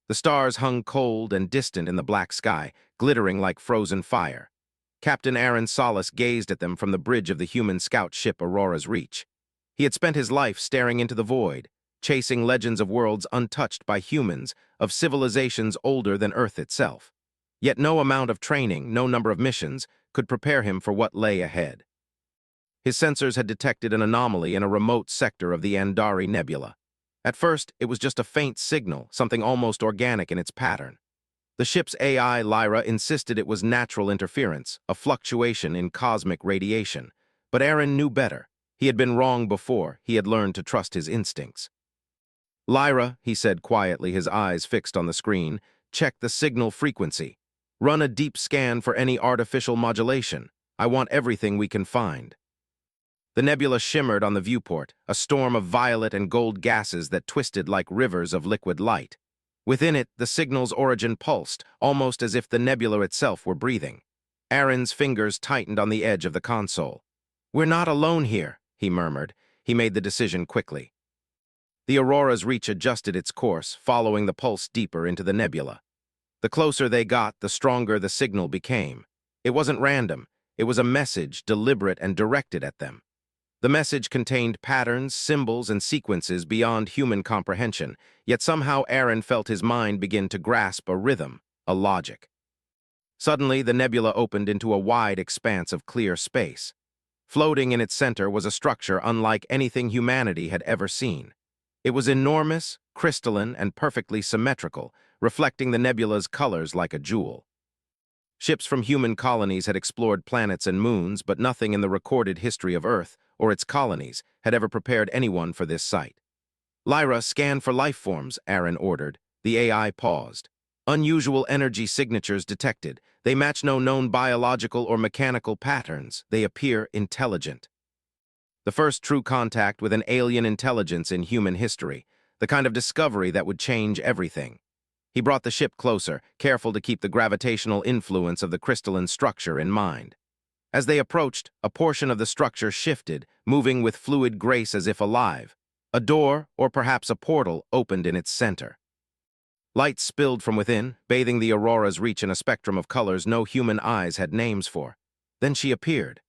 The stars hung cold and distant in the black sky, glittering like frozen fire. Captain Aaron Solis gazed at them from the bridge of the human scout ship Aurora's Reach. He had spent his life staring into the void, chasing legends of worlds untouched by humans, of civilizations older than Earth itself. Yet no amount of training, no number of missions, could prepare him for what lay ahead. His sensors had detected an anomaly in a remote sector of the Andari Nebula. At first, it was just a faint signal, something almost organic in its pattern. The ship's AI, Lyra, insisted it was natural interference, a fluctuation in cosmic radiation. But Aaron knew better. He had been wrong before. He had learned to trust his instincts. "Lyra," he said quietly, his eyes fixed on the screen, "check the signal frequency. Run a deep scan for any artificial modulation. I want everything we can find." The nebula shimmered on the viewport, a storm of violet and gold gases that twisted like rivers of liquid light. Within it, the signal's origin pulsed, almost as if the nebula itself were breathing. Aaron's fingers tightened on the edge of the console. "We're not alone here," he murmured. He made the decision quickly. The Aurora's Reach adjusted its course, following the pulse deeper into the nebula. The closer they got, the stronger the signal became. It wasn't random. It was a message, deliberate and directed at them. The message contained patterns, symbols, and sequences beyond human comprehension, yet somehow Aaron felt his mind begin to grasp a rhythm, a logic. Suddenly, the nebula opened into a wide expanse of clear space. Floating in its center was a structure unlike anything humanity had ever seen. It was enormous, crystalline, and perfectly symmetrical, reflecting the nebula's colors like a jewel. Ships from human colonies had explored planets and moons, but nothing in the recorded history of Earth, or its colonies, had ever prepared anyone for this sight. "Lyra, scan for life forms," Aaron ordered. The AI paused. "Unusual energy signatures detected. They match no known biological or mechanical patterns. They appear intelligent." The first true contact with an alien intelligence in human history, the kind of discovery that would change everything. He brought the ship closer, careful to keep the gravitational influence of the crystalline structure in mind. As they approached, a portion of the structure shifted, moving with fluid grace as if alive. A door, or perhaps a portal, opened in its center. Light spilled from within, bathing the Aurora's Reach in a spectrum of colors no human eyes had names for. Then she appeared.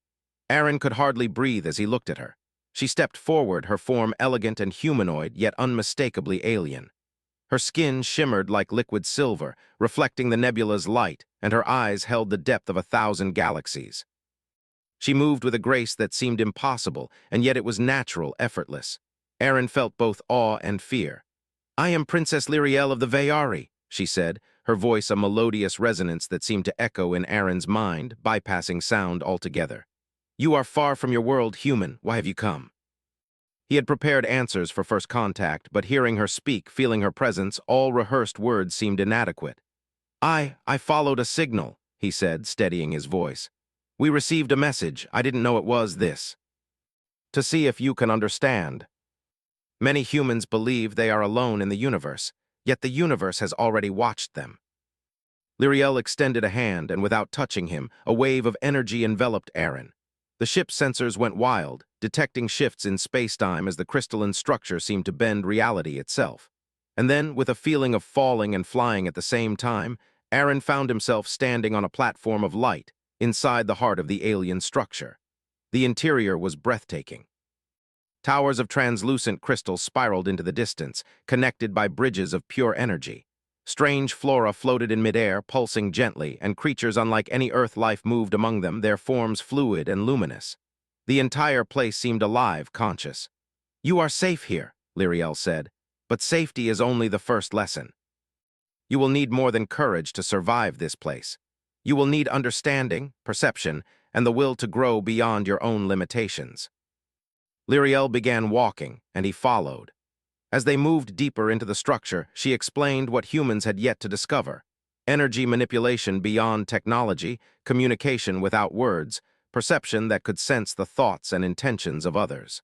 Aaron could hardly breathe as he looked at her. She stepped forward, her form elegant and humanoid, yet unmistakably alien. Her skin shimmered like liquid silver, reflecting the nebula's light, and her eyes held the depth of 1,000 galaxies. She moved with a grace that seemed impossible, and yet it was natural, effortless. Aaron felt both awe and fear. "I am Princess Lyriel of the Veyari," she said, her voice a melodious resonance that seemed to echo in Aaron's mind, bypassing sound altogether. "You are far from your world, human. Why have you come?" He had prepared answers for first contact, but hearing her speak, feeling her presence, all rehearsed words seemed inadequate. I followed a signal," he said, steadying his voice. "We received a message. I didn't know it was this. To see if you can understand. Many humans believe they are alone in the universe, yet the universe has already watched them." Lyriel extended a hand, and without touching him, a wave of energy enveloped Aaron. The ship's sensors went wild, detecting shifts in space-time as the crystalline structure seemed to bend reality itself. And then, with a feeling of falling and flying at the same time, Aaron found himself standing on a platform of light, inside the heart of the alien structure. The interior was breathtaking. Towers of translucent crystal spiraled into the distance, connected by bridges of pure energy. Strange flora floated in midair, pulsing gently, and creatures unlike any Earth life moved among them, their forms fluid and luminous. The entire place seemed alive, conscious. "You are safe here," Lyriel said, "but safety is only the first lesson. You will need more than courage to survive this place. You will need understanding, perception, and the will to grow beyond your own limitations." Lyriel began walking, and he followed. As they moved deeper into the structure, she explained what humans had yet to discover: energy manipulation beyond technology, communication without words, perception that could sense the thoughts and intentions of others.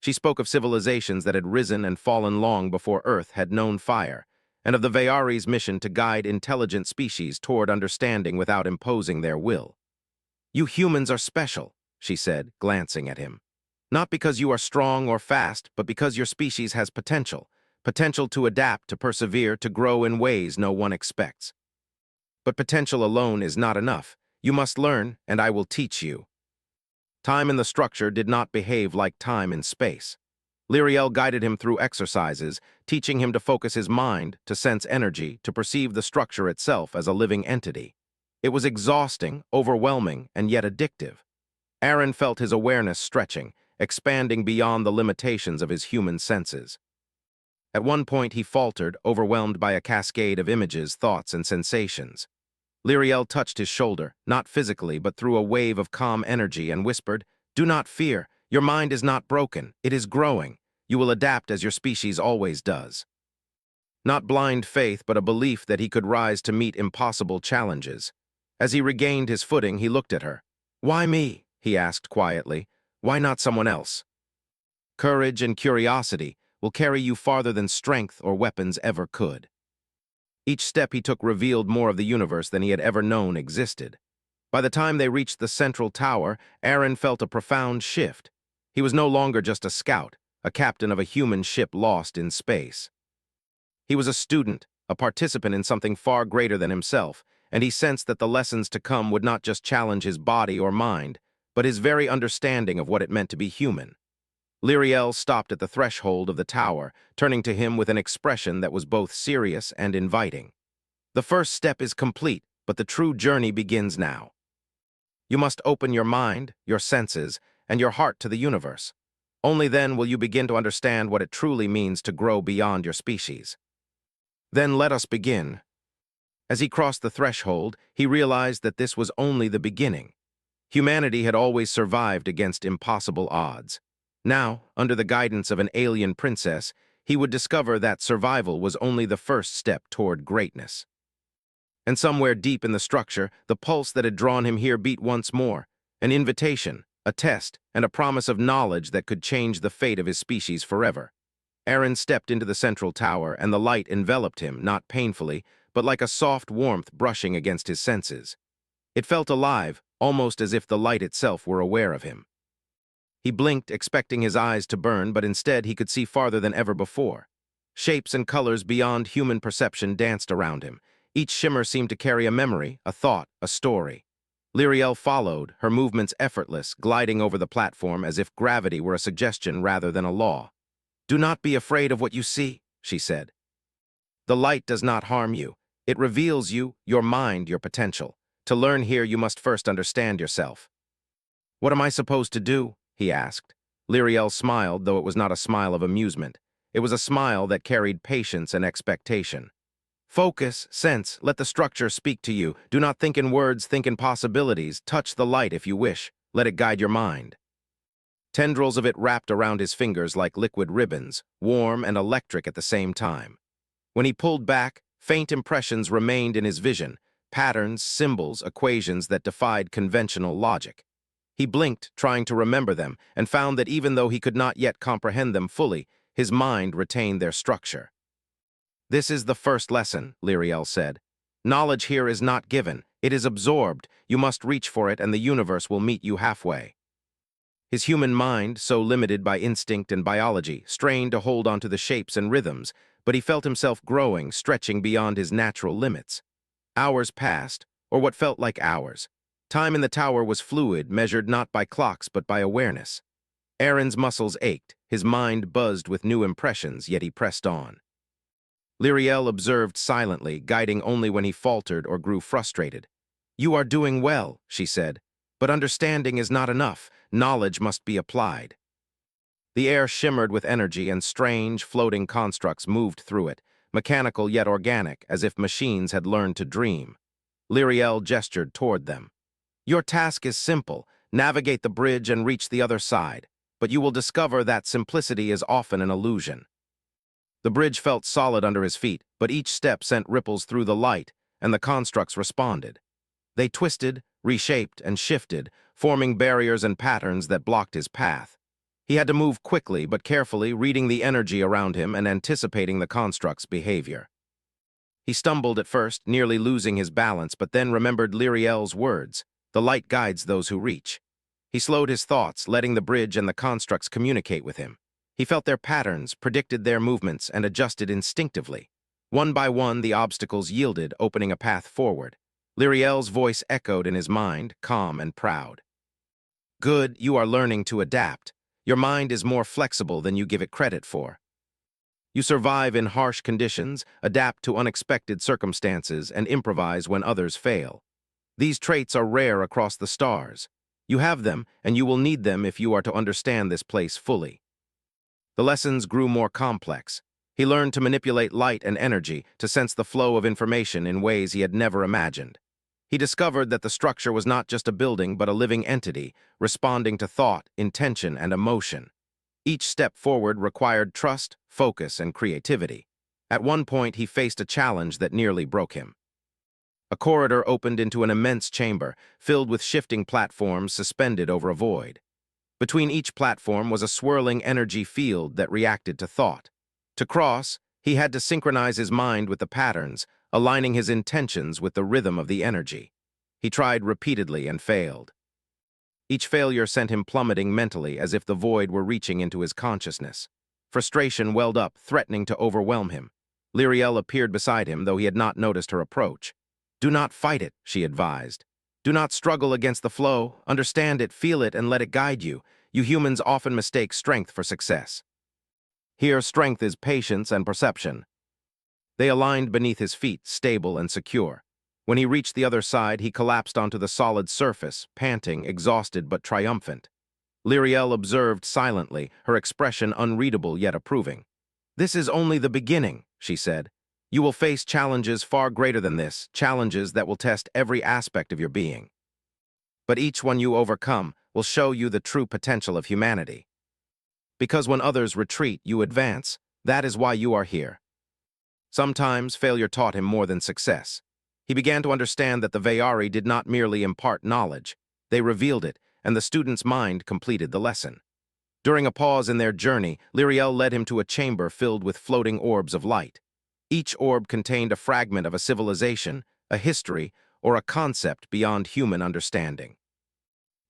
She spoke of civilizations that had risen and fallen long before Earth had known fire, and of the Veyari's mission to guide intelligent species toward understanding without imposing their will. "You humans are special," she said, glancing at him. "Not because you are strong or fast, but because your species has potential. potential to adapt, to persevere, to grow in ways no one expects. But potential alone is not enough. You must learn, and I will teach you. Time in the structure did not behave like time in space. Lyriel guided him through exercises, teaching him to focus his mind, to sense energy, to perceive the structure itself as a living entity. It was exhausting, overwhelming, and yet addictive. Aaron felt his awareness stretching, expanding beyond the limitations of his human senses. At one point he faltered, overwhelmed by a cascade of images, thoughts, and sensations. Lyriel touched his shoulder, not physically, but through a wave of calm energy, and whispered, "Do not fear. Your mind is not broken. It is growing. You will adapt as your species always does." Not blind faith, but a belief that he could rise to meet impossible challenges. As he regained his footing, he looked at her. "Why me?" he asked quietly. "Why not someone else?" "Courage and curiosity will carry you farther than strength or weapons ever could." Each step he took revealed more of the universe than he had ever known existed. By the time they reached the central tower, Aaron felt a profound shift. He was no longer just a scout, a captain of a human ship lost in space. He was a student, a participant in something far greater than himself, and he sensed that the lessons to come would not just challenge his body or mind, but his very understanding of what it meant to be human. Lyriel stopped at the threshold of the tower, turning to him with an expression that was both serious and inviting. "The first step is complete, but the true journey begins now. You must open your mind, your senses, and your heart to the universe. Only then will you begin to understand what it truly means to grow beyond your species." "Then let us begin." As he crossed the threshold, he realized that this was only the beginning. Humanity had always survived against impossible odds. Now, under the guidance of an alien princess, he would discover that survival was only the first step toward greatness. And somewhere deep in the structure, the pulse that had drawn him here beat once more, an invitation, a test, and a promise of knowledge that could change the fate of his species forever. Aaron stepped into the central tower, and the light enveloped him, not painfully, but like a soft warmth brushing against his senses. It felt alive, almost as if the light itself were aware of him. He blinked, expecting his eyes to burn, but instead he could see farther than ever before. Shapes and colors beyond human perception danced around him. Each shimmer seemed to carry a memory, a thought, a story. Lyriel followed, her movements effortless, gliding over the platform as if gravity were a suggestion rather than a law. "Do not be afraid of what you see," she said. "The light does not harm you. It reveals you, your mind, your potential. To learn here, you must first understand yourself." "What am I supposed to do?" he asked. Lyriel smiled, though it was not a smile of amusement. It was a smile that carried patience and expectation. "Focus, sense, let the structure speak to you. Do not think in words, think in possibilities. Touch the light if you wish. Let it guide your mind." Tendrils of it wrapped around his fingers like liquid ribbons, warm and electric at the same time. When he pulled back, faint impressions remained in his vision, patterns, symbols, equations that defied conventional logic. He blinked, trying to remember them, and found that even though he could not yet comprehend them fully, his mind retained their structure. "This is the first lesson," Lyriel said. "Knowledge here is not given. It is absorbed. You must reach for it, and the universe will meet you halfway." His human mind, so limited by instinct and biology, strained to hold onto the shapes and rhythms, but he felt himself growing, stretching beyond his natural limits. Hours passed, or what felt like hours. Time in the tower was fluid, measured not by clocks but by awareness. Aaron's muscles ached, his mind buzzed with new impressions, yet he pressed on. Lyriel observed silently, guiding only when he faltered or grew frustrated. "You are doing well," she said, "but understanding is not enough. Knowledge must be applied." The air shimmered with energy, and strange, floating constructs moved through it, mechanical yet organic, as if machines had learned to dream. Lyriel gestured toward them. "Your task is simple. Navigate the bridge and reach the other side, but you will discover that simplicity is often an illusion." The bridge felt solid under his feet, but each step sent ripples through the light, and the constructs responded. They twisted, reshaped, and shifted, forming barriers and patterns that blocked his path. He had to move quickly but carefully, reading the energy around him and anticipating the construct's behavior. He stumbled at first, nearly losing his balance, but then remembered Lyriel's words, "The light guides those who reach." He slowed his thoughts, letting the bridge and the constructs communicate with him. He felt their patterns, predicted their movements, and adjusted instinctively. One by one, the obstacles yielded, opening a path forward. Lyriel's voice echoed in his mind, calm and proud. Good, you are learning to adapt. Your mind is more flexible than you give it credit for. You survive in harsh conditions, adapt to unexpected circumstances, and improvise when others fail. These traits are rare across the stars. You have them, and you will need them if you are to understand this place fully. The lessons grew more complex. He learned to manipulate light and energy, to sense the flow of information in ways he had never imagined. He discovered that the structure was not just a building but a living entity, responding to thought, intention, and emotion. Each step forward required trust, focus, and creativity. At one point, he faced a challenge that nearly broke him. A corridor opened into an immense chamber, filled with shifting platforms suspended over a void. Between each platform was a swirling energy field that reacted to thought. To cross, he had to synchronize his mind with the patterns, aligning his intentions with the rhythm of the energy. He tried repeatedly and failed. Each failure sent him plummeting mentally, as if the void were reaching into his consciousness. Frustration welled up, threatening to overwhelm him. Lyriel appeared beside him, though he had not noticed her approach. "Do not fight it," she advised. "Do not struggle against the flow. Understand it, feel it, and let it guide you. You humans often mistake strength for success. Here, strength is patience and perception." They aligned beneath his feet, stable and secure. When he reached the other side, he collapsed onto the solid surface, panting, exhausted but triumphant. Lyriel observed silently, her expression unreadable yet approving. "This is only the beginning," she said. "You will face challenges far greater than this, challenges that will test every aspect of your being. But each one you overcome will show you the true potential of humanity. Because when others retreat, you advance. That is why you are here." Sometimes failure taught him more than success. He began to understand that the Veyari did not merely impart knowledge. They revealed it, and the student's mind completed the lesson. During a pause in their journey, Lyriel led him to a chamber filled with floating orbs of light. Each orb contained a fragment of a civilization, a history, or a concept beyond human understanding.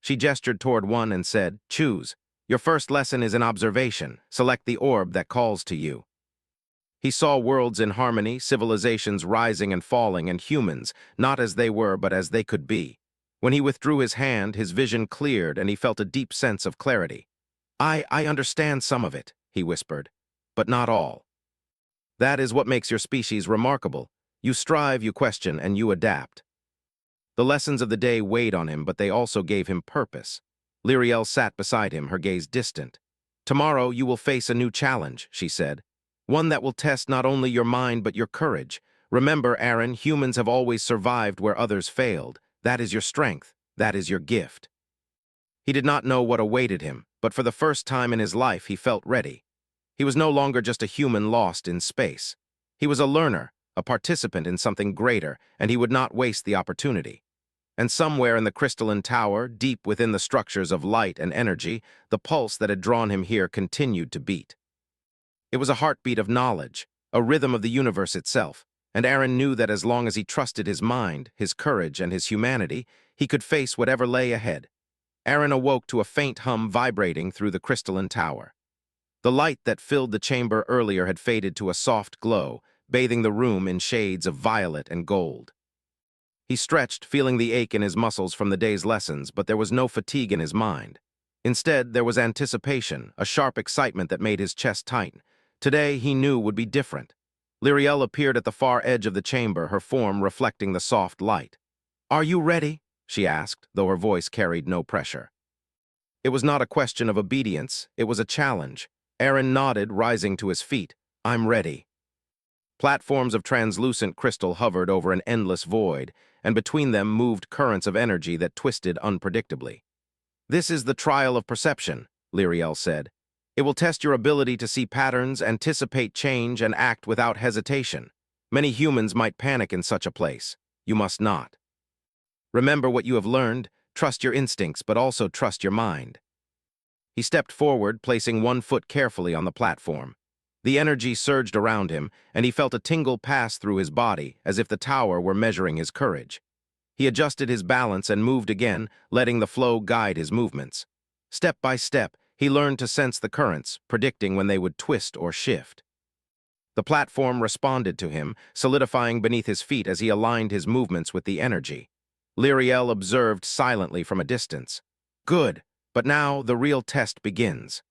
She gestured toward one and said, "Choose. Your first lesson is in observation. Select the orb that calls to you." He saw worlds in harmony, civilizations rising and falling, and humans, not as they were but as they could be. When he withdrew his hand, his vision cleared and he felt a deep sense of clarity. I understand some of it," he whispered, "but not all. That is what makes your species remarkable. You strive, you question, and you adapt." The lessons of the day weighed on him, but they also gave him purpose. Lyriel sat beside him, her gaze distant. "Tomorrow you will face a new challenge," she said. "One that will test not only your mind but your courage. Remember, Aaron, humans have always survived where others failed. That is your strength. That is your gift." He did not know what awaited him, but for the first time in his life he felt ready. He was no longer just a human lost in space. He was a learner, a participant in something greater, and he would not waste the opportunity. And somewhere in the crystalline tower, deep within the structures of light and energy, the pulse that had drawn him here continued to beat. It was a heartbeat of knowledge, a rhythm of the universe itself, and Aaron knew that as long as he trusted his mind, his courage, and his humanity, he could face whatever lay ahead. Aaron awoke to a faint hum vibrating through the crystalline tower. The light that filled the chamber earlier had faded to a soft glow, bathing the room in shades of violet and gold. He stretched, feeling the ache in his muscles from the day's lessons, but there was no fatigue in his mind. Instead, there was anticipation, a sharp excitement that made his chest tighten. Today, he knew, would be different. Lyriel appeared at the far edge of the chamber, her form reflecting the soft light. "Are you ready?" she asked, though her voice carried no pressure. It was not a question of obedience, it was a challenge. Aaron nodded, rising to his feet. "I'm ready." Platforms of translucent crystal hovered over an endless void, and between them moved currents of energy that twisted unpredictably. "This is the trial of perception," Lyriel said. "It will test your ability to see patterns, anticipate change, and act without hesitation. Many humans might panic in such a place. You must not. Remember what you have learned, trust your instincts, but also trust your mind." He stepped forward, placing one foot carefully on the platform. The energy surged around him, and he felt a tingle pass through his body, as if the tower were measuring his courage. He adjusted his balance and moved again, letting the flow guide his movements. Step by step, He learned to sense the currents, predicting when they would twist or shift. The platform responded to him, solidifying beneath his feet as he aligned his movements with the energy. Lyriel observed silently from a distance. Good, but now the real test begins.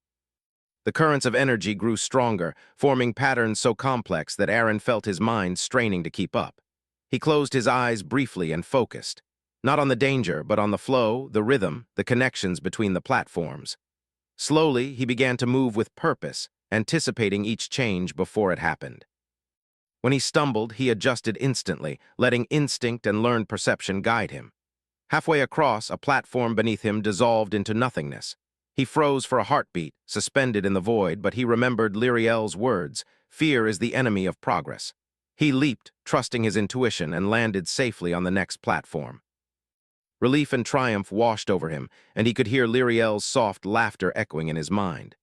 The currents of energy grew stronger, forming patterns so complex that Aaron felt his mind straining to keep up. He closed his eyes briefly and focused, not on the danger, but on the flow, the rhythm, the connections between the platforms. Slowly, he began to move with purpose, anticipating each change before it happened. When he stumbled, he adjusted instantly, letting instinct and learned perception guide him. Halfway across, a platform beneath him dissolved into nothingness. He froze for a heartbeat, suspended in the void, but he remembered Lyriel's words, "Fear is the enemy of progress." He leaped, trusting his intuition, and landed safely on the next platform. Relief and triumph washed over him, and he could hear Lyriel's soft laughter echoing in his mind.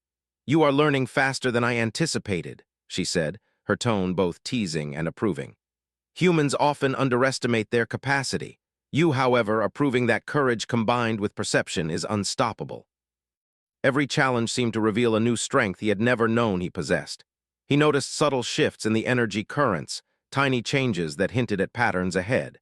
"You are learning faster than I anticipated," she said, her tone both teasing and approving. "Humans often underestimate their capacity. You, however, are proving that courage combined with perception is unstoppable." Every challenge seemed to reveal a new strength he had never known he possessed. He noticed subtle shifts in the energy currents, tiny changes that hinted at patterns ahead.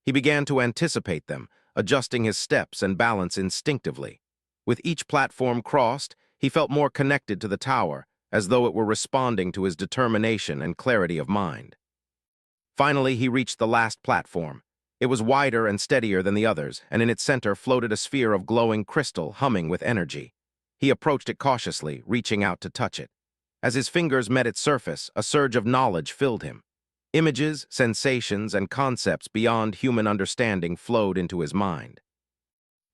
He began to anticipate them, adjusting his steps and balance instinctively. With each platform crossed, he felt more connected to the tower, as though it were responding to his determination and clarity of mind. Finally, he reached the last platform. It was wider and steadier than the others, and in its center floated a sphere of glowing crystal humming with energy. He approached it cautiously, reaching out to touch it. As his fingers met its surface, a surge of knowledge filled him. Images, sensations, and concepts beyond human understanding flowed into his mind.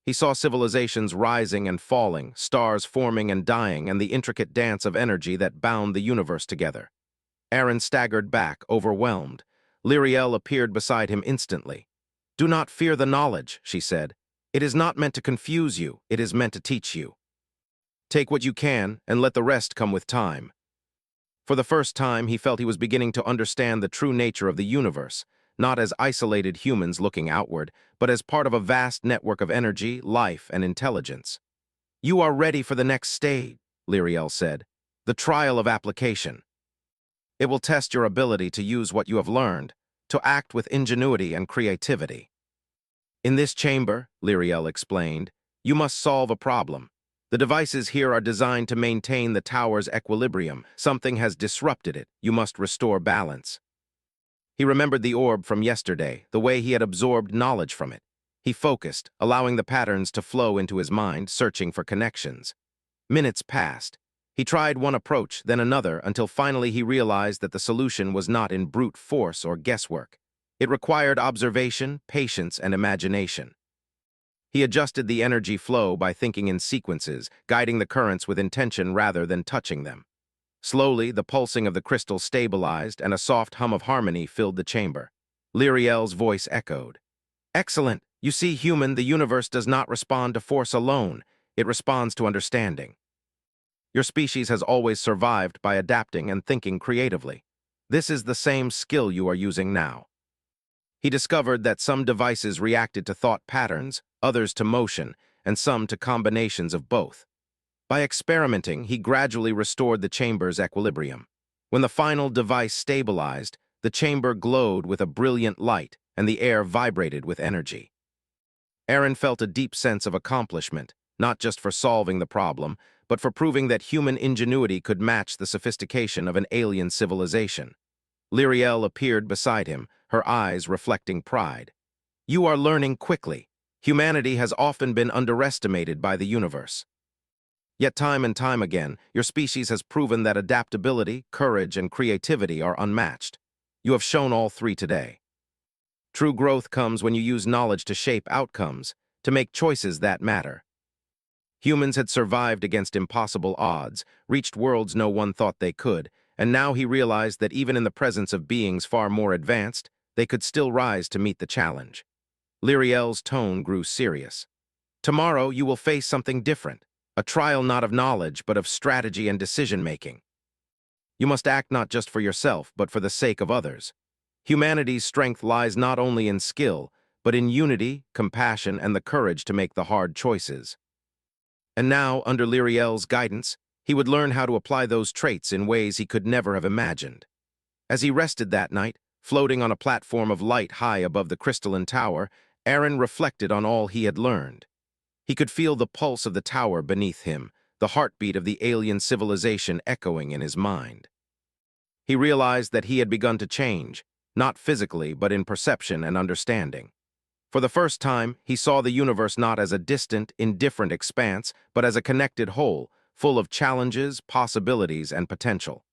He saw civilizations rising and falling, stars forming and dying, and the intricate dance of energy that bound the universe together. Aaron staggered back, overwhelmed. Lyriel appeared beside him instantly. "Do not fear the knowledge," she said. "It is not meant to confuse you, it is meant to teach you. Take what you can, and let the rest come with time." For the first time, he felt he was beginning to understand the true nature of the universe, not as isolated humans looking outward, but as part of a vast network of energy, life, and intelligence. "You are ready for the next stage," Lyriel said, "the trial of application. It will test your ability to use what you have learned, to act with ingenuity and creativity. In this chamber," Lyriel explained, "you must solve a problem. The devices here are designed to maintain the tower's equilibrium. Something has disrupted it. You must restore balance." He remembered the orb from yesterday, the way he had absorbed knowledge from it. He focused, allowing the patterns to flow into his mind, searching for connections. Minutes passed. He tried one approach, then another, until finally he realized that the solution was not in brute force or guesswork. It required observation, patience, and imagination. He adjusted the energy flow by thinking in sequences, guiding the currents with intention rather than touching them. Slowly, the pulsing of the crystal stabilized, and a soft hum of harmony filled the chamber. Lyriel's voice echoed. "Excellent! You see, human, the universe does not respond to force alone. It responds to understanding. Your species has always survived by adapting and thinking creatively. This is the same skill you are using now." He discovered that some devices reacted to thought patterns, others to motion, and some to combinations of both. By experimenting, he gradually restored the chamber's equilibrium. When the final device stabilized, the chamber glowed with a brilliant light, and the air vibrated with energy. Aaron felt a deep sense of accomplishment, not just for solving the problem, but for proving that human ingenuity could match the sophistication of an alien civilization. Lyriel appeared beside him, her eyes reflecting pride. "You are learning quickly. Humanity has often been underestimated by the universe. Yet time and time again, your species has proven that adaptability, courage, and creativity are unmatched. You have shown all three today. True growth comes when you use knowledge to shape outcomes, to make choices that matter." Humans had survived against impossible odds, reached worlds no one thought they could, and now he realized that even in the presence of beings far more advanced, they could still rise to meet the challenge. Lyriel's tone grew serious. "Tomorrow you will face something different, a trial not of knowledge but of strategy and decision-making. You must act not just for yourself, but for the sake of others. Humanity's strength lies not only in skill, but in unity, compassion, and the courage to make the hard choices." And now, under Lyriel's guidance, he would learn how to apply those traits in ways he could never have imagined. As he rested that night, floating on a platform of light high above the crystalline tower, Aaron reflected on all he had learned. He could feel the pulse of the tower beneath him, the heartbeat of the alien civilization echoing in his mind. He realized that he had begun to change, not physically but in perception and understanding. For the first time, he saw the universe not as a distant, indifferent expanse, but as a connected whole, full of challenges, possibilities, and potential.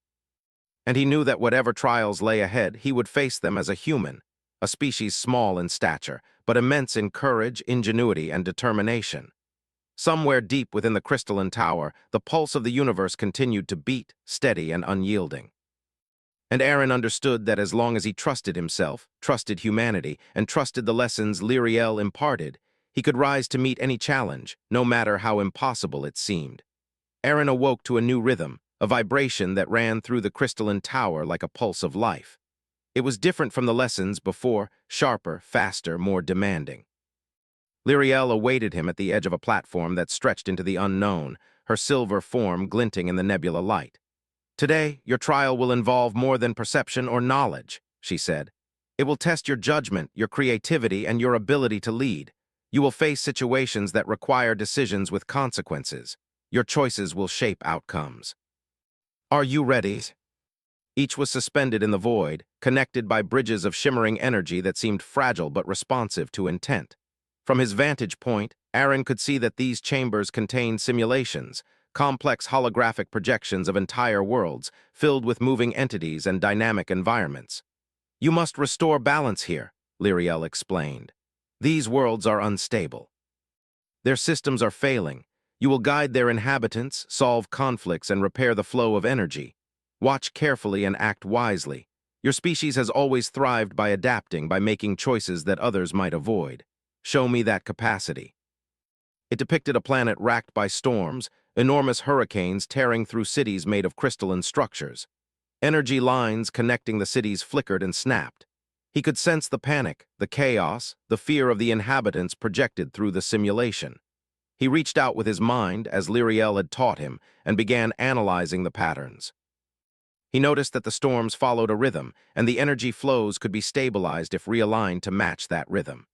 And he knew that whatever trials lay ahead, he would face them as a human, a species small in stature, but immense in courage, ingenuity, and determination. Somewhere deep within the crystalline tower, the pulse of the universe continued to beat, steady and unyielding. And Aaron understood that as long as he trusted himself, trusted humanity, and trusted the lessons Lyriel imparted, he could rise to meet any challenge, no matter how impossible it seemed. Aaron awoke to a new rhythm, a vibration that ran through the crystalline tower like a pulse of life. It was different from the lessons before, sharper, faster, more demanding. Lyriel awaited him at the edge of a platform that stretched into the unknown, her silver form glinting in the nebula light. "Today, your trial will involve more than perception or knowledge," she said. "It will test your judgment, your creativity, and your ability to lead. You will face situations that require decisions with consequences. Your choices will shape outcomes. Are you ready?" Each was suspended in the void, connected by bridges of shimmering energy that seemed fragile but responsive to intent. From his vantage point, Aaron could see that these chambers contained simulations, complex holographic projections of entire worlds, filled with moving entities and dynamic environments. "You must restore balance here," Lyriel explained. "These worlds are unstable. Their systems are failing. You will guide their inhabitants, solve conflicts, and repair the flow of energy. Watch carefully and act wisely. Your species has always thrived by adapting, by making choices that others might avoid. Show me that capacity." It depicted a planet racked by storms, enormous hurricanes tearing through cities made of crystalline structures. Energy lines connecting the cities flickered and snapped. He could sense the panic, the chaos, the fear of the inhabitants projected through the simulation. He reached out with his mind, as Lyriel had taught him, and began analyzing the patterns. He noticed that the storms followed a rhythm, and the energy flows could be stabilized if realigned to match that rhythm.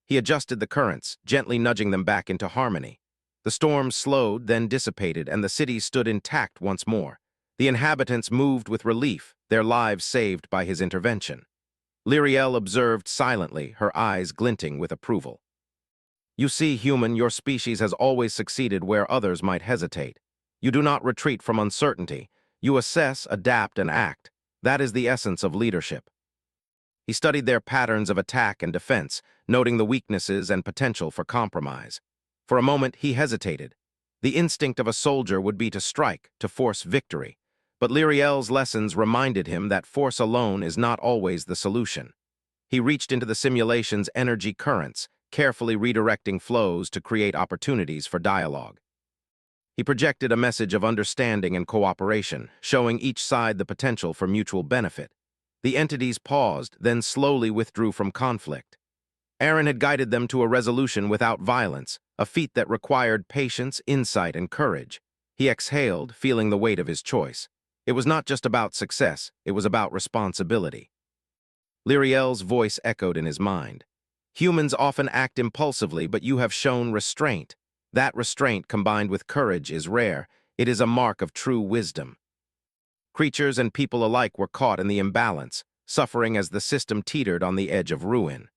He adjusted the currents, gently nudging them back into harmony. The storms slowed, then dissipated, and the cities stood intact once more. The inhabitants moved with relief, their lives saved by his intervention. Lyriel observed silently, her eyes glinting with approval. "You see, human, your species has always succeeded where others might hesitate. You do not retreat from uncertainty. You assess, adapt, and act. That is the essence of leadership." He studied their patterns of attack and defense, noting the weaknesses and potential for compromise. For a moment, he hesitated. The instinct of a soldier would be to strike, to force victory. But Lyriel's lessons reminded him that force alone is not always the solution. He reached into the simulation's energy currents, carefully redirecting flows to create opportunities for dialogue. He projected a message of understanding and cooperation, showing each side the potential for mutual benefit. The entities paused, then slowly withdrew from conflict. Aaron had guided them to a resolution without violence, a feat that required patience, insight, and courage. He exhaled, feeling the weight of his choice. It was not just about success, it was about responsibility. Lyriel's voice echoed in his mind. "Humans often act impulsively, but you have shown restraint. That restraint, combined with courage, is rare. It is a mark of true wisdom." Creatures and people alike were caught in the imbalance, suffering as the system teetered on the edge of ruin.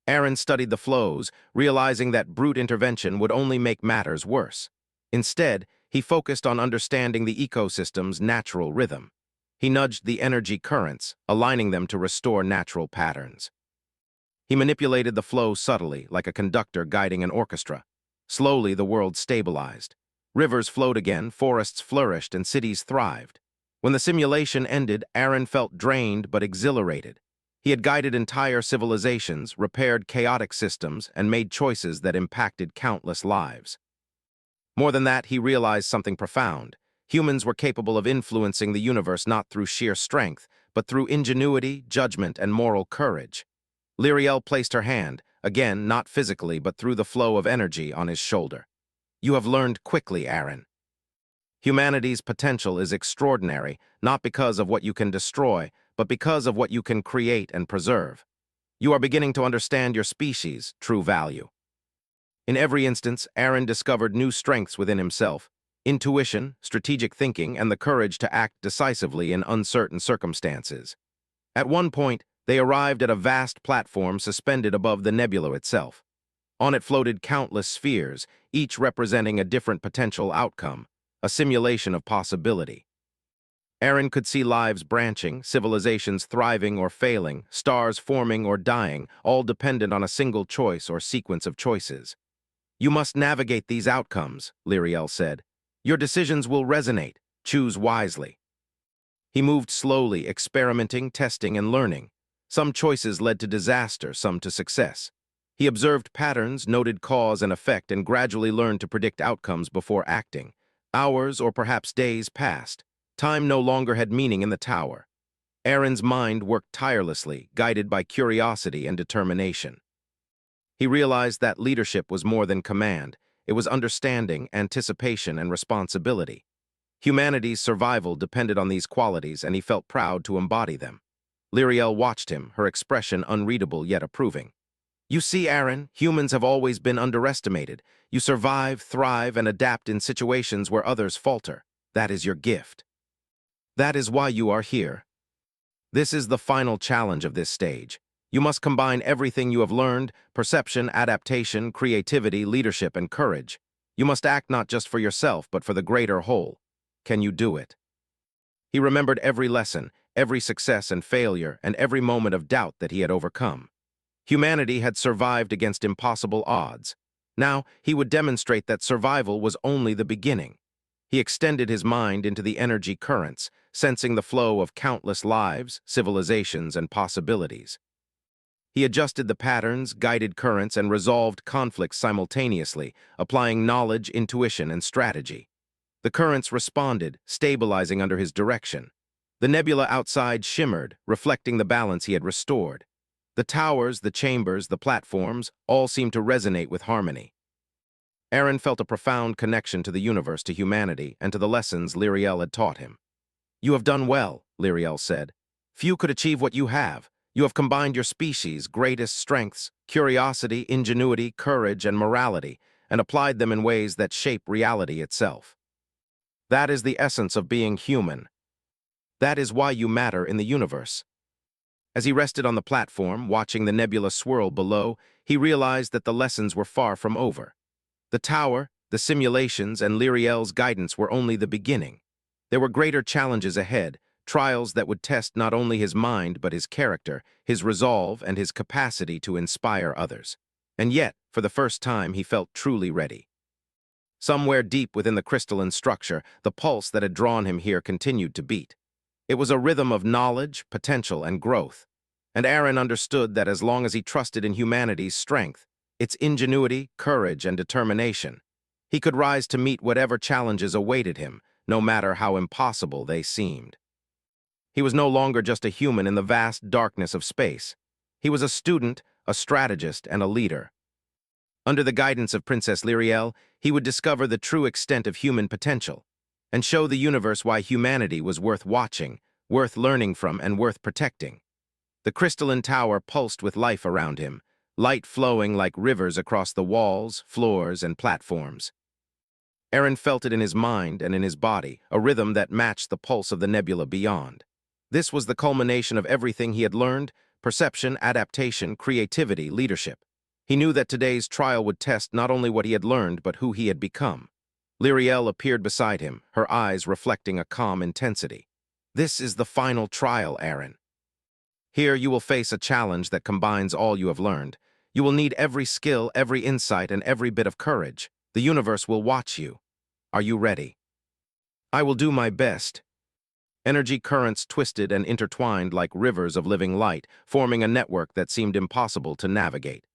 Aaron studied the flows, realizing that brute intervention would only make matters worse. Instead, he focused on understanding the ecosystem's natural rhythm. He nudged the energy currents, aligning them to restore natural patterns. He manipulated the flow subtly, like a conductor guiding an orchestra. Slowly, the world stabilized. Rivers flowed again, forests flourished, and cities thrived. When the simulation ended, Aaron felt drained but exhilarated. He had guided entire civilizations, repaired chaotic systems, and made choices that impacted countless lives. More than that, he realized something profound. Humans were capable of influencing the universe not through sheer strength, but through ingenuity, judgment, and moral courage. Lyriel placed her hand, again not physically but through the flow of energy, on his shoulder. You have learned quickly, Aaron. Humanity's potential is extraordinary, not because of what you can destroy, but because of what you can create and preserve. You are beginning to understand your species' true value. In every instance, Aaron discovered new strengths within himself: intuition, strategic thinking, and the courage to act decisively in uncertain circumstances. At one point, they arrived at a vast platform suspended above the nebula itself. On it floated countless spheres, each representing a different potential outcome, a simulation of possibility. Aaron could see lives branching, civilizations thriving or failing, stars forming or dying, all dependent on a single choice or sequence of choices. You must navigate these outcomes, Lyriel said. Your decisions will resonate. Choose wisely. He moved slowly, experimenting, testing, and learning. Some choices led to disaster, some to success. He observed patterns, noted cause and effect, and gradually learned to predict outcomes before acting. Hours or perhaps days passed. Time no longer had meaning in the tower. Aaron's mind worked tirelessly, guided by curiosity and determination. He realized that leadership was more than command. It was understanding, anticipation, and responsibility. Humanity's survival depended on these qualities, and he felt proud to embody them. Lyriel watched him, her expression unreadable yet approving. You see, Aaron, humans have always been underestimated. You survive, thrive, and adapt in situations where others falter. That is your gift. That is why you are here. This is the final challenge of this stage. You must combine everything you have learned: perception, adaptation, creativity, leadership, and courage. You must act not just for yourself, but for the greater whole. Can you do it? He remembered every lesson, every success and failure, and every moment of doubt that he had overcome. Humanity had survived against impossible odds. Now, he would demonstrate that survival was only the beginning. He extended his mind into the energy currents, sensing the flow of countless lives, civilizations, and possibilities. He adjusted the patterns, guided currents, and resolved conflicts simultaneously, applying knowledge, intuition, and strategy. The currents responded, stabilizing under his direction. The nebula outside shimmered, reflecting the balance he had restored. The towers, the chambers, the platforms, all seemed to resonate with harmony. Aaron felt a profound connection to the universe, to humanity, and to the lessons Lyriel had taught him. You have done well, Lyriel said. Few could achieve what you have. You have combined your species' greatest strengths, curiosity, ingenuity, courage, and morality, and applied them in ways that shape reality itself. That is the essence of being human. That is why you matter in the universe. As he rested on the platform, watching the nebula swirl below, he realized that the lessons were far from over. The tower, the simulations, and Lyriel's guidance were only the beginning. There were greater challenges ahead, trials that would test not only his mind but his character, his resolve, and his capacity to inspire others. And yet, for the first time, he felt truly ready. Somewhere deep within the crystalline structure, the pulse that had drawn him here continued to beat. It was a rhythm of knowledge, potential, and growth. And Aaron understood that as long as he trusted in humanity's strength, its ingenuity, courage, and determination, he could rise to meet whatever challenges awaited him, no matter how impossible they seemed. He was no longer just a human in the vast darkness of space. He was a student, a strategist, and a leader. Under the guidance of Princess Lyriel, he would discover the true extent of human potential, and show the universe why humanity was worth watching, worth learning from, and worth protecting. The crystalline tower pulsed with life around him, light flowing like rivers across the walls, floors, and platforms. Aaron felt it in his mind and in his body, a rhythm that matched the pulse of the nebula beyond. This was the culmination of everything he had learned: perception, adaptation, creativity, leadership. He knew that today's trial would test not only what he had learned, but who he had become. Lyriel appeared beside him, her eyes reflecting a calm intensity. This is the final trial, Aaron. Here you will face a challenge that combines all you have learned. You will need every skill, every insight, and every bit of courage. The universe will watch you. Are you ready? I will do my best. Energy currents twisted and intertwined like rivers of living light, forming a network that seemed impossible to navigate.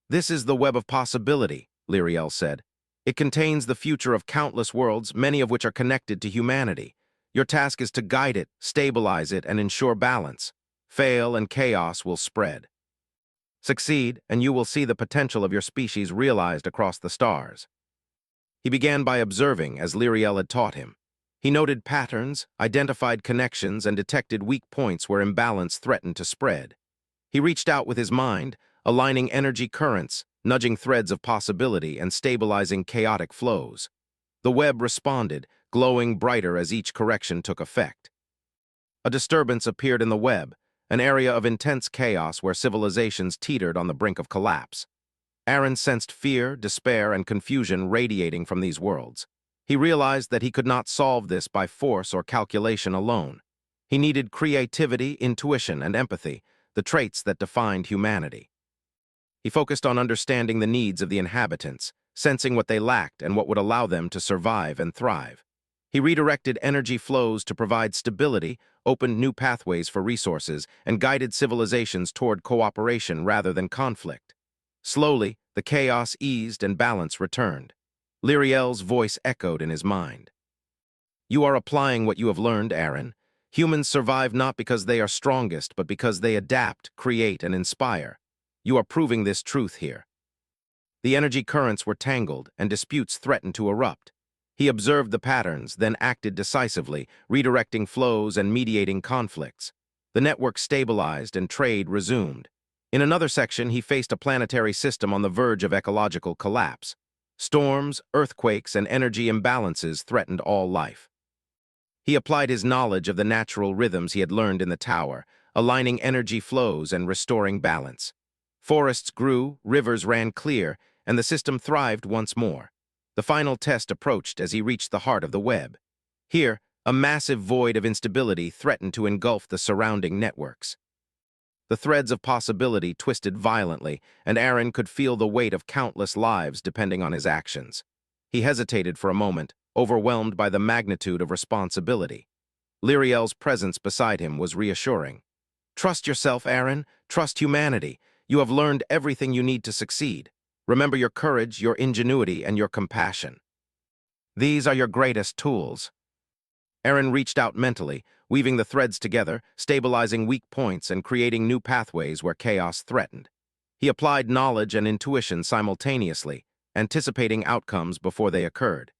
This is the web of possibility, Lyriel said. It contains the future of countless worlds, many of which are connected to humanity. Your task is to guide it, stabilize it, and ensure balance. Fail, and chaos will spread. Succeed, and you will see the potential of your species realized across the stars. He began by observing, as Lyriel had taught him. He noted patterns, identified connections, and detected weak points where imbalance threatened to spread. He reached out with his mind, aligning energy currents, nudging threads of possibility, and stabilizing chaotic flows. The web responded, glowing brighter as each correction took effect. A disturbance appeared in the web, an area of intense chaos where civilizations teetered on the brink of collapse. Aaron sensed fear, despair, and confusion radiating from these worlds. He realized that he could not solve this by force or calculation alone. He needed creativity, intuition, and empathy, the traits that defined humanity. He focused on understanding the needs of the inhabitants, sensing what they lacked and what would allow them to survive and thrive. He redirected energy flows to provide stability, opened new pathways for resources, and guided civilizations toward cooperation rather than conflict. Slowly, the chaos eased and balance returned. Lyriel's voice echoed in his mind. "You are applying what you have learned, Aaron. Humans survive not because they are strongest, but because they adapt, create, and inspire. You are proving this truth here." The energy currents were tangled, and disputes threatened to erupt. He observed the patterns, then acted decisively, redirecting flows and mediating conflicts. The network stabilized and trade resumed. In another section, he faced a planetary system on the verge of ecological collapse. Storms, earthquakes, and energy imbalances threatened all life. He applied his knowledge of the natural rhythms he had learned in the tower, aligning energy flows and restoring balance. Forests grew, rivers ran clear, and the system thrived once more. The final test approached as he reached the heart of the web. Here, a massive void of instability threatened to engulf the surrounding networks. The threads of possibility twisted violently, and Aaron could feel the weight of countless lives depending on his actions. He hesitated for a moment, overwhelmed by the magnitude of responsibility. Lyriel's presence beside him was reassuring. "Trust yourself, Aaron. Trust humanity. You have learned everything you need to succeed. Remember your courage, your ingenuity, and your compassion. These are your greatest tools." Aaron reached out mentally, weaving the threads together, stabilizing weak points and creating new pathways where chaos threatened. He applied knowledge and intuition simultaneously, anticipating outcomes before they occurred.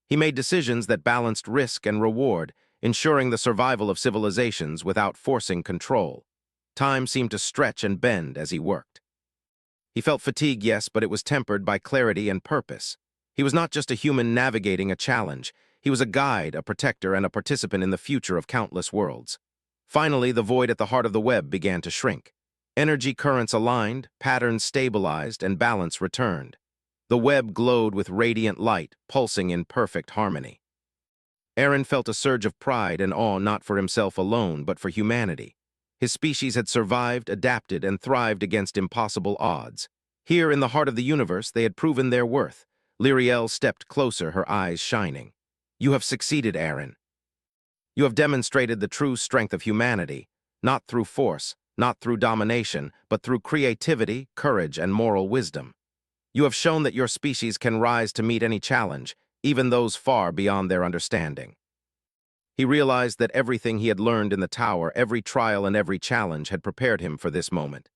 He made decisions that balanced risk and reward, ensuring the survival of civilizations without forcing control. Time seemed to stretch and bend as he worked. He felt fatigue, yes, but it was tempered by clarity and purpose. He was not just a human navigating a challenge. He was a guide, a protector, and a participant in the future of countless worlds. Finally, the void at the heart of the web began to shrink. Energy currents aligned, patterns stabilized, and balance returned. The web glowed with radiant light, pulsing in perfect harmony. Aaron felt a surge of pride and awe not for himself alone, but for humanity. His species had survived, adapted, and thrived against impossible odds. Here, in the heart of the universe, they had proven their worth. Lyriel stepped closer, her eyes shining. "You have succeeded, Aaron. You have demonstrated the true strength of humanity, not through force, not through domination, but through creativity, courage, and moral wisdom. You have shown that your species can rise to meet any challenge, even those far beyond their understanding." He realized that everything he had learned in the tower, every trial and every challenge, had prepared him for this moment.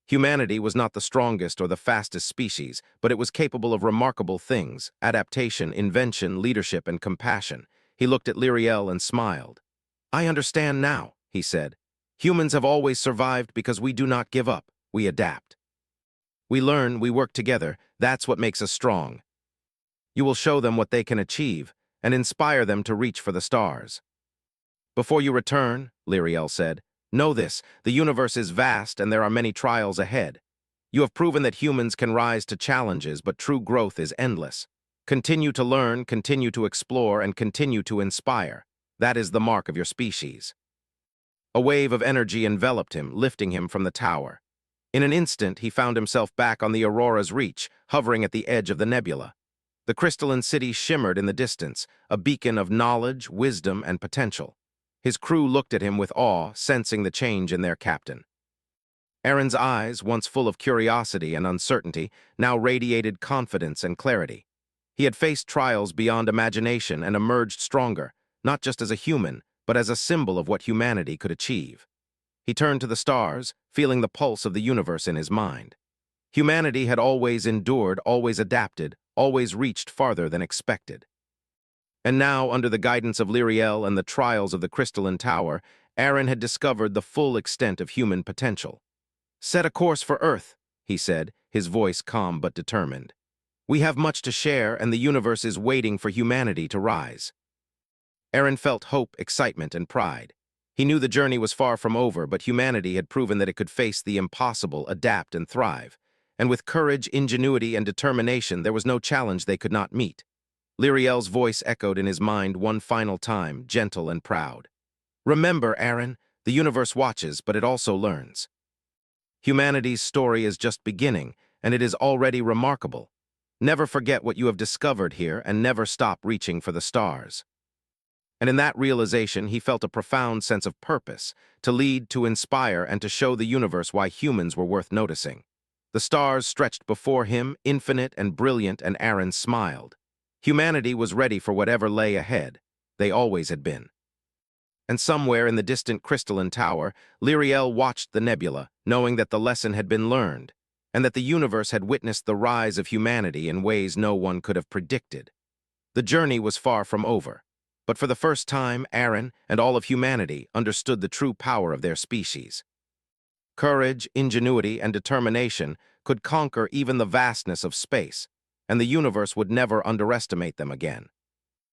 Humanity was not the strongest or the fastest species, but it was capable of remarkable things: adaptation, invention, leadership, and compassion. He looked at Lyriel and smiled. "I understand now," he said. "Humans have always survived because we do not give up, we adapt. We learn, we work together, that's what makes us strong. You will show them what they can achieve, and inspire them to reach for the stars." "Before you return," Lyriel said, "know this: the universe is vast and there are many trials ahead. You have proven that humans can rise to challenges, but true growth is endless. Continue to learn, continue to explore, and continue to inspire. That is the mark of your species." A wave of energy enveloped him, lifting him from the tower. In an instant, he found himself back on the Aurora's reach, hovering at the edge of the nebula. The crystalline city shimmered in the distance, a beacon of knowledge, wisdom, and potential. His crew looked at him with awe, sensing the change in their captain. Aaron's eyes, once full of curiosity and uncertainty, now radiated confidence and clarity. He had faced trials beyond imagination and emerged stronger, not just as a human, but as a symbol of what humanity could achieve. He turned to the stars, feeling the pulse of the universe in his mind. Humanity had always endured, always adapted, always reached farther than expected. And now, under the guidance of Lyriel and the trials of the Crystalline Tower, Aaron had discovered the full extent of human potential. "Set a course for Earth," he said, his voice calm but determined. "We have much to share, and the universe is waiting for humanity to rise." Aaron felt hope, excitement, and pride. He knew the journey was far from over, but humanity had proven that it could face the impossible, adapt, and thrive. And with courage, ingenuity, and determination, there was no challenge they could not meet. Lyriel's voice echoed in his mind one final time, gentle and proud. "Remember, Aaron, the universe watches, but it also learns. Humanity's story is just beginning, and it is already remarkable. Never forget what you have discovered here, and never stop reaching for the stars." And in that realization, he felt a profound sense of purpose, to lead, to inspire, and to show the universe why humans were worth noticing. The stars stretched before him, infinite and brilliant, and Aaron smiled. Humanity was ready for whatever lay ahead. They always had been. And somewhere in the distant Crystalline Tower, Lyriel watched the nebula, knowing that the lesson had been learned, and that the universe had witnessed the rise of humanity in ways no one could have predicted. The journey was far from over. But for the first time, Aaron and all of humanity understood the true power of their species. Courage, ingenuity, and determination could conquer even the vastness of space, and the universe would never underestimate them again.